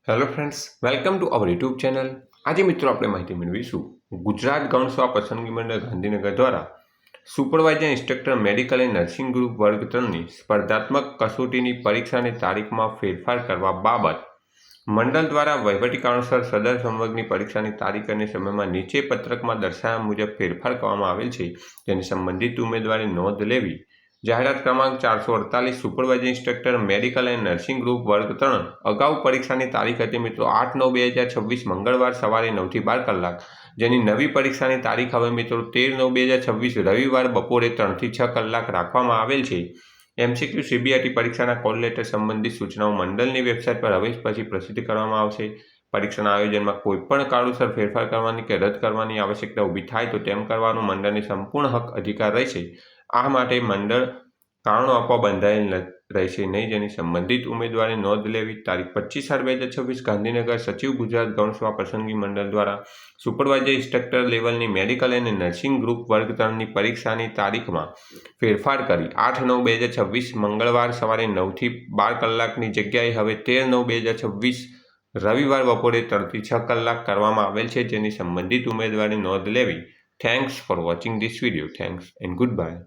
Hello friends, welcome to our YouTube channel. આજે મિત્રો આપણે માહિતી મેળવીશું ગુજરાત ગૌણ સેવા પસંદગી મંડળ ગાંધીનગર દ્વારા સુપરવાઇઝર ઇન્સ્ટ્રક્ટર મેડિકલ અને નર્સિંગ ગ્રુપ વર્ગ 3ની સ્પર્ધાત્મક કસોટીની પરીક્ષાની તારીખમાં ફેરફાર કરવા બાબત મંડળ દ્વારા વહીવટી કારણોસર સદર સંવર્ગની પરીક્ષાની તારીખ અને સમયમાં નીચે પત્રકમાં દર્શાવ્યા મુજબ ફેરફાર કરવામાં આવેલ છે, તેની સંબંધિત ઉમેદવારે નોંધ લેવી. જાહેરાત ક્રમાંક 448 સુપરવાઇઝર ઇન્સ્ટ્રક્ટર મેડિકલ અને નર્સિંગ ગ્રુપ વર્ગ 3 અગાઉ પરીક્ષાની તારીખ હતી મિત્રો 8/9/2026 મંગળવાર સવારે 9 થી 12 કલાક, જેની નવી પરીક્ષાની તારીખ હવે મિત્રો 13/9/2026 રવિવાર બપોરે 3 થી 6 કલાક રાખવામાં આવેલ છે. MCQ CBRT પરીક્ષાના કોલ લેટર સંબંધિત સૂચનાઓ મંડળની વેબસાઇટ પર હવે પછી પ્રસિદ્ધ કરવામાં આવશે. પરીક્ષાના આયોજનમાં કોઈપણ કારણોસર ફેરફાર કરવાની કે રદ કરવાની આવશ્યકતા ઊભી થાય તો તેમ કરવાનો મંડળને સંપૂર્ણ હક અધિકાર રહેશે. આ માટે મંડળ કારણો આપવા બંધાયેલ રહેશે નહીં, જેની સંબંધિત ઉમેદવારે નોંધ લેવી. તારીખ 25/8/2026 ગાંધીનગર સચિવ ગુજરાત ગૌણ સેવા પસંદગી મંડળ દ્વારા સુપરવાઇઝર ઇન્સ્ટ્રક્ટર લેવલની મેડિકલ અને નર્સિંગ ગ્રુપ વર્ગ 3ની પરીક્ષાની તારીખમાં ફેરફાર કરી 8/9/2026 મંગળવાર સવારે 9 થી 12 કલાકની જગ્યાએ હવે 13/9/2026 રવિવાર બપોરે 3 થી 6 કલાક કરવામાં આવેલ છે, જેની સંબંધિત ઉમેદવારે નોંધ લેવી. Thanks for watching this video. Thanks and good bye.